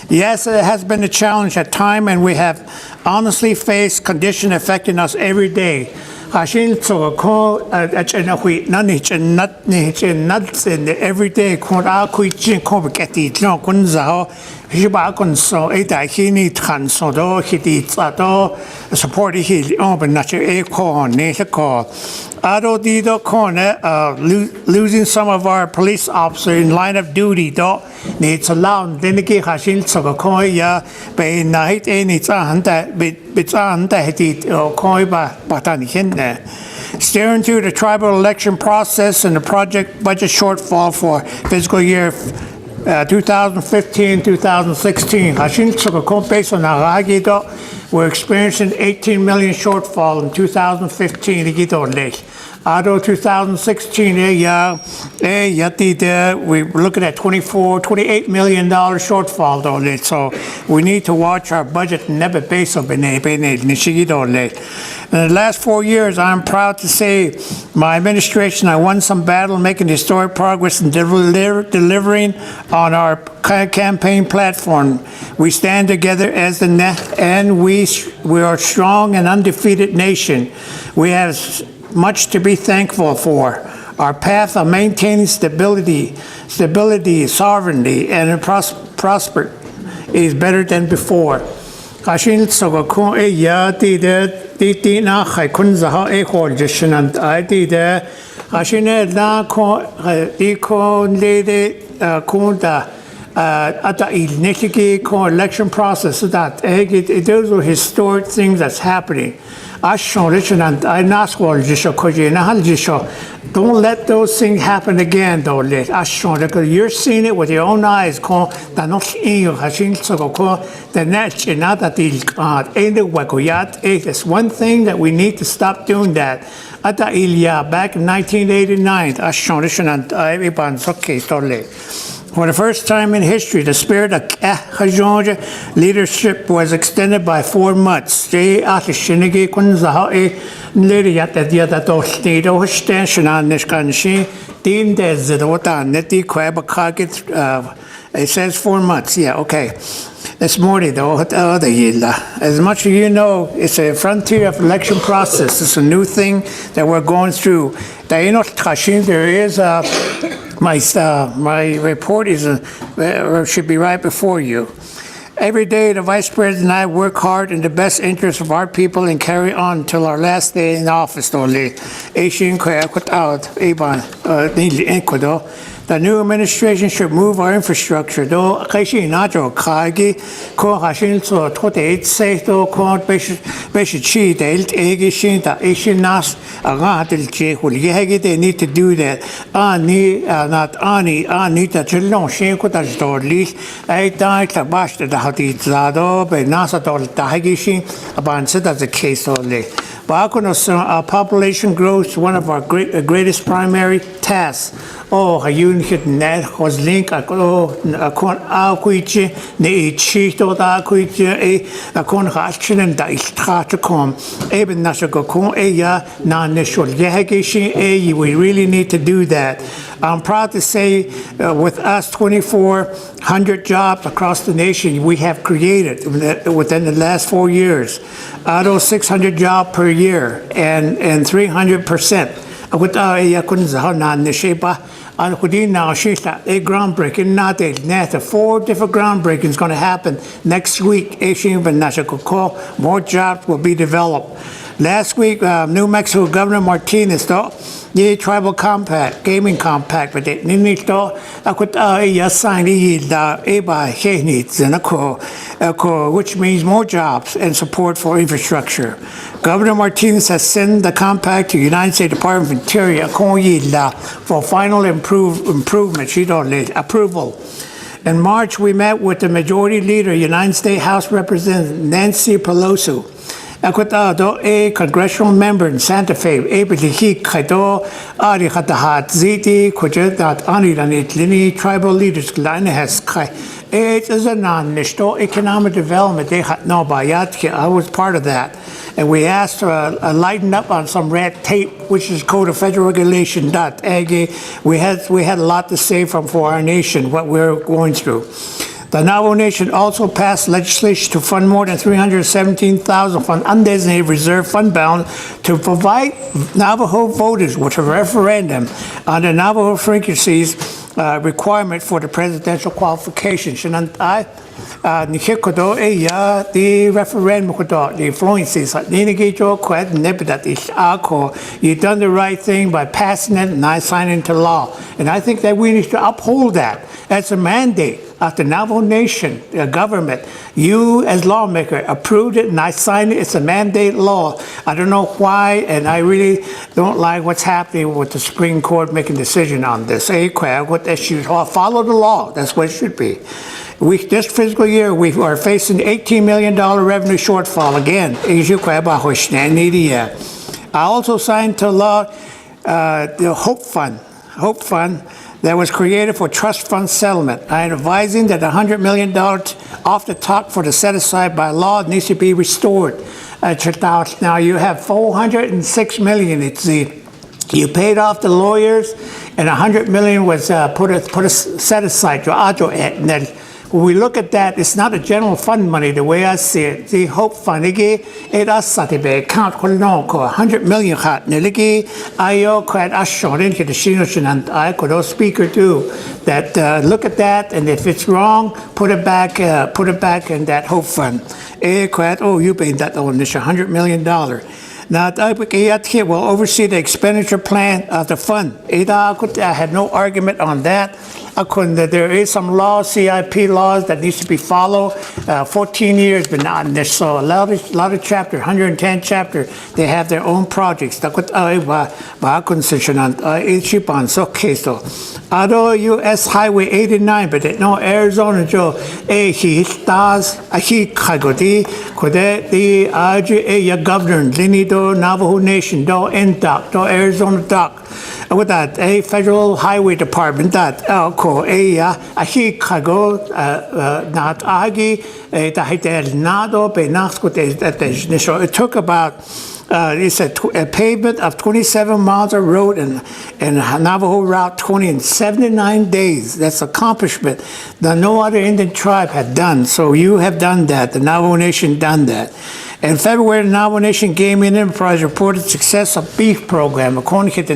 Yes, it has been a challenge at times, and we have honestly faced conditions affecting us every day. Every day, support losing some of our police officers in line of duty needs allowed steering through the tribal election process and the project budget shortfall for fiscal year 2015-2016. Based on we're experiencing 18 million shortfall in 2015. 2016, we're looking at $28 million shortfall. So we need to watch our budget. In the last 4 years, I'm proud to say my administration, I won some battle, making historic progress in delivering on our campaign platform. We stand together as the and we are a strong and undefeated nation. We have much to be thankful for. Our path of maintaining stability, sovereignty, and prosper is better than before. Election process those are historic things that's happening. Don't let those things happen again, though. You're seeing it with your own eyes. It's one thing that we need to stop doing that. Back in 1989, for the first time in history, the spirit of leadership was extended by 4 months. It says 4 months. Yeah, okay. This morning, though, as much as you know, it's a frontier of election process. It's a new thing that we're going through. There is my report should be right before you. Every day, the Vice President and I work hard in the best interest of our people and carry on until our last day in office. The new administration should move our infrastructure. They need to do that. Our population growth is one of our greatest primary tasks. Was link we really need to do that. I'm proud to say with us 2,400 jobs across the nation we have created within the last 4 years. Out of 600 jobs per year and 300%. Groundbreaking. 4 different groundbreakings going to happen next week. More jobs will be developed. Last week, New Mexico Governor Martinez tribal compact, gaming compact, but it which means more jobs and support for infrastructure. Governor Martinez has sent the compact to the United States Department of Interior for final improvement approval. In March, we met with the Majority Leader, United States House Representative Nancy Pelosi. A congressional member in Santa Fe, tribal leaders, it is a economic development. I was part of that. And we asked to lighten up on some red tape, which is Code of Federal Regulation. We had a lot to say for our nation, what we're going through. The Navajo Nation also passed legislation to fund more than $317,000 from undesignated reserve fund balance to provide Navajo voters with a referendum on the Navajo frequencies requirement for the presidential qualification. The referendum the influences you've done the right thing by passing it and I sign it into law. And I think that we need to uphold that. That's a mandate of the Navajo Nation government. You as lawmaker approved it and I signed it. It's a mandate law. I don't know why, and I really don't like what's happening with the Supreme Court making a decision on this. What issues? Follow the law. That's what it should be. This fiscal year, we are facing $18 million revenue shortfall again. I also signed to law the Hope Fund that was created for trust fund settlement. I am advising that $100 million off the top for the set aside by law needs to be restored. Now you have $406 million. You paid off the lawyers, and $100 million was put set aside. When we look at that, it's not a general fund money the way I see it. The Hope Fund, it account $100 million. I could speaker too. That look at that, and if it's wrong, put it back in that Hope Fund. You paid that on this $100 million. Now, I will oversee the expenditure plan of the fund. I had no argument on that. There is some laws, CIP laws that needs to be followed. 14 years, but not in this. So a lot of chapter, 110 chapter, they have their own projects. US Highway 89, but no Arizona Joe. He stars. He kagodi. Kode the governor Linido Navajo Nation do NDOC do Arizona doc. With that, a federal highway department that he kago not agi the nado be nasko. It took about it's a pavement of 27 miles of road and Navajo Route 20 in 79 days. That's accomplishment that no other Indian tribe had done. So you have done that. The Navajo Nation done that. In February, the Navajo Nation Game and Enterprise reported success of beef program. According to the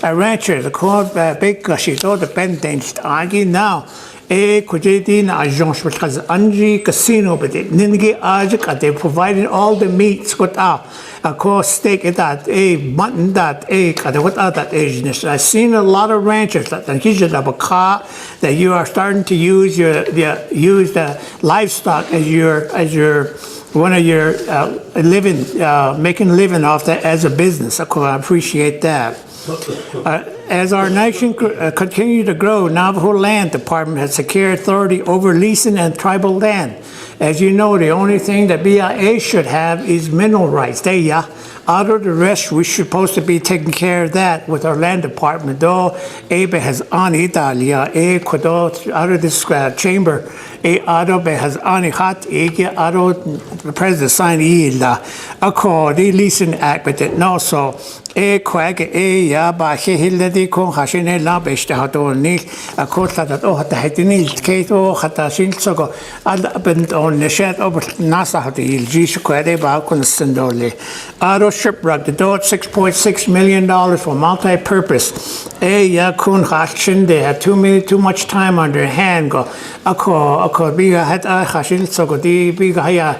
rancher, the called big gashito dependent agi now. Agence because Anji Casino, but Ningi Ajak, they provided all the meats without a course steak that mutton that without that agent. I've seen a lot of ranchers that have a car that you are starting to use use the livestock as your one of your making a living off that as a business. I appreciate that. As our nation continues to grow, Navajo Land Department has secured authority over leasing and tribal land. As you know, the only thing that BIA should have is mineral rights. Out of the rest, we're supposed to be taking care of that with our land department. Though Abe has on Italia, out of this chamber, Adobe has on hat, the president signed the leasing act, but it no so. Quag ya ba hilledi con hashine la bestahadoni a costa that oh hatini kato hatashin sogo bent on the shed over nasa hati jish quade ba consendole auto shipwreck the dot $6.6 million for multi-purpose ya kun hashin they had too much time on their hand go ako biga hat hashin sogo di biga ya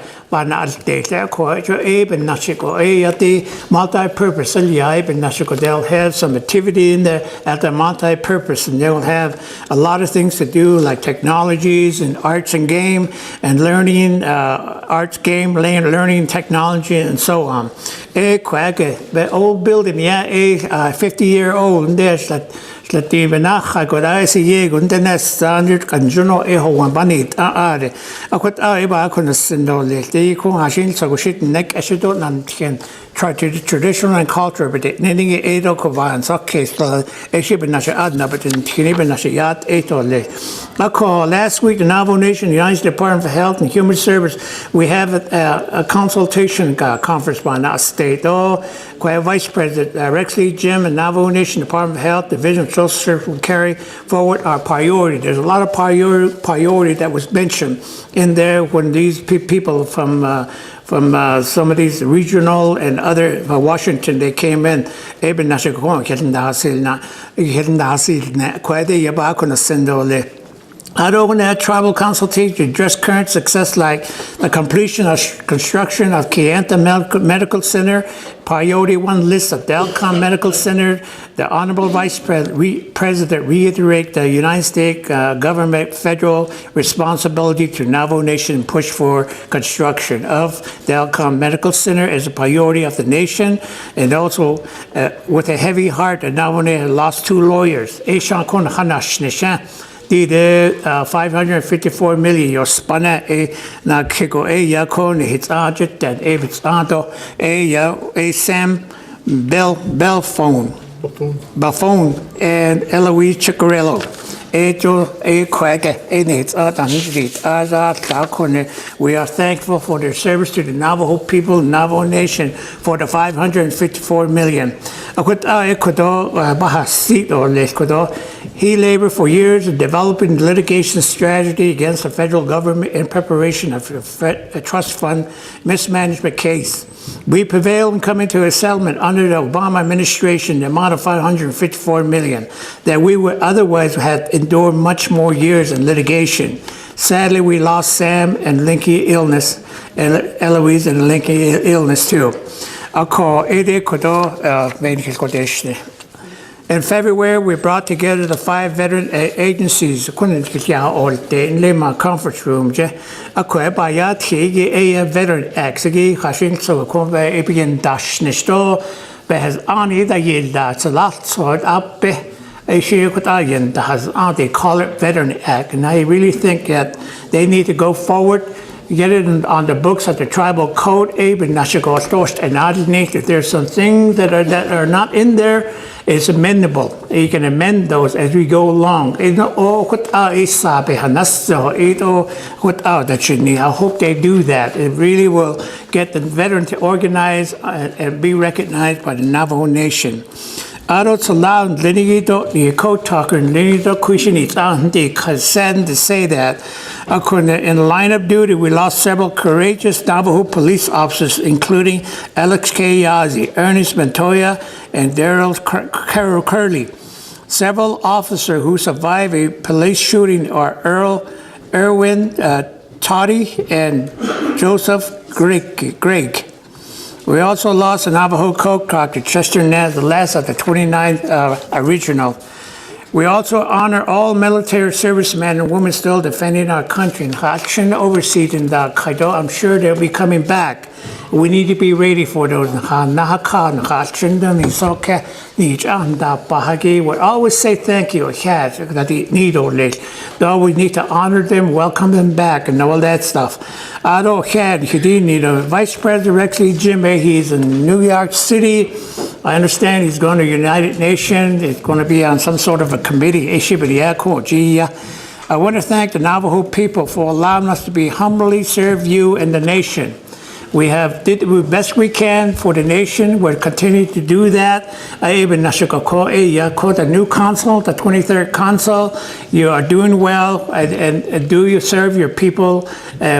multi-purpose they'll have some activity in there at the multi-purpose, and they'll have a lot of things to do like technologies and arts and game and learning learning technology and so on. The old building 50-year-old and there's that standard kanjuno eho banit akut ba kun sindole de ko hashin so shit nek ashido nan ken traditional and culture, but ningi edo kovan so case last week, the Navajo Nation, the United States Department of Health and Human Service, we have a consultation conference by our state. Vice President Rex Lee Jim and Navajo Nation Department of Health Division of Social Services will carry forward our priority. There's a lot of priority that was mentioned in there when these people from some of these regional and other Washington, they came in. Tribal consultation to address current success like the completion of construction of Kayenta Medical Center, Priority 1 list of Delcom Medical Center. The Honorable Vice President reiterate the United States government federal responsibility to Navajo Nation push for construction of Delcom Medical Center as a priority of the nation. And also with a heavy heart, the Navajo Nation lost 2 lawyers. The 554 million your spanner na kiko ya kon hits arjet that it's ado a Sam Belphone and Eloise Chicarello. We are thankful for their service to the Navajo people, Navajo Nation, for the 554 million. He labored for years in developing litigation strategy against the federal government in preparation of a trust fund mismanagement case. We prevailed in coming to a settlement under the Obama administration, the amount of 554 million, that we would otherwise have endured much more years in litigation. Sadly, we lost Sam and Linky illness, and Eloise and Linky illness too. In February, we brought together the 5 veteran agencies in my conference room. Veteran acts they call it Veteran Act, and I really think that they need to go forward, get it on the books of the tribal code. And if there's some things that are not in there, it's amendable. You can amend those as we go along. I hope they do that. It really will get the veteran to organize and be recognized by the Navajo Nation. It's allowed the co-talker and it's saddened to say that in the line of duty, we lost several courageous Navajo police officers, including Alex K. Yazzie, Ernest Montoya, and Daryl Curley. Several officers who survived a police shooting are Erwin Toddy and Joseph Gregg. We also lost a Navajo co-doctor, Chester Naz, the last of the 29 original. We also honor all military servicemen and women still defending our country. Overseas in the Kaido, I'm sure they'll be coming back. We need to be ready for those. We always say thank you. Though we need to honor them, welcome them back, and all that stuff. Vice President Rex Lee Jim, he's in New York City. I understand he's going to United Nations. He's going to be on some sort of a committee. I want to thank the Navajo people for allowing us to be humbly serve you and the nation. We have did the best we can for the nation. We'll continue to do that. The new consul, the 23rd consul, you are doing well, and do you serve your people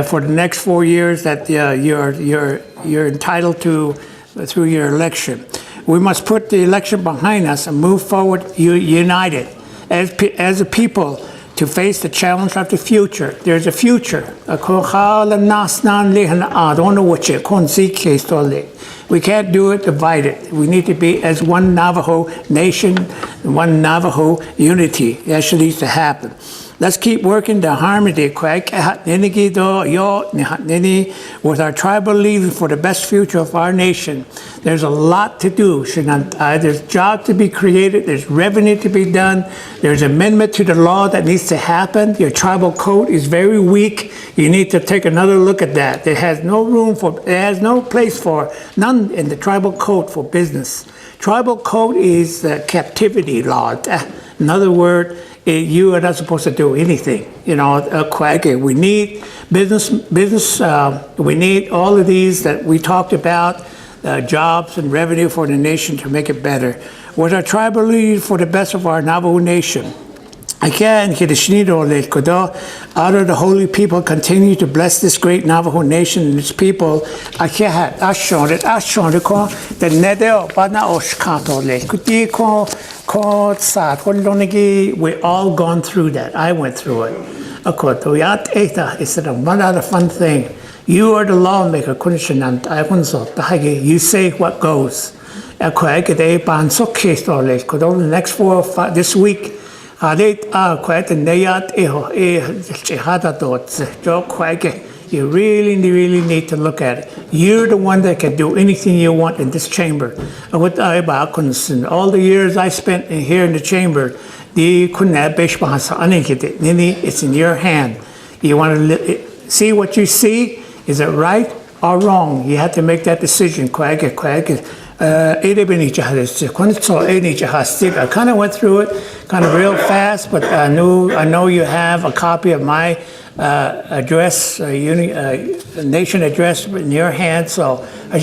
for the next 4 years that you're entitled to through your election. We must put the election behind us and move forward united as a people to face the challenge of the future. There's a future. We can't do it divided. We need to be as one Navajo nation, one Navajo unity. That should need to happen. Let's keep working the harmony with our tribal leaders for the best future of our nation. There's a lot to do. There's jobs to be created. There's revenue to be done. There's amendment to the law that needs to happen. Your tribal code is very weak. You need to take another look at that. It has no place for, none in the tribal code for business. Tribal code is captivity law. In other words, you are not supposed to do anything. We need business. We need all of these that we talked about, jobs and revenue for the nation to make it better. With our tribal leaders for the best of our Navajo Nation. Again, out of the holy people, continue to bless this great Navajo Nation and its people. We all gone through that. I went through it. It's another fun thing. You are the lawmaker. You say what goes. The next 4 or 5 this week. You really need to look at it. You're the one that can do anything you want in this chamber. All the years I spent here in the chamber, it's in your hand. You want to see what you see? Is it right or wrong? You have to make that decision. I kind of went through it kind of real fast, but I know you have a copy of my address, nation address in your hand. So I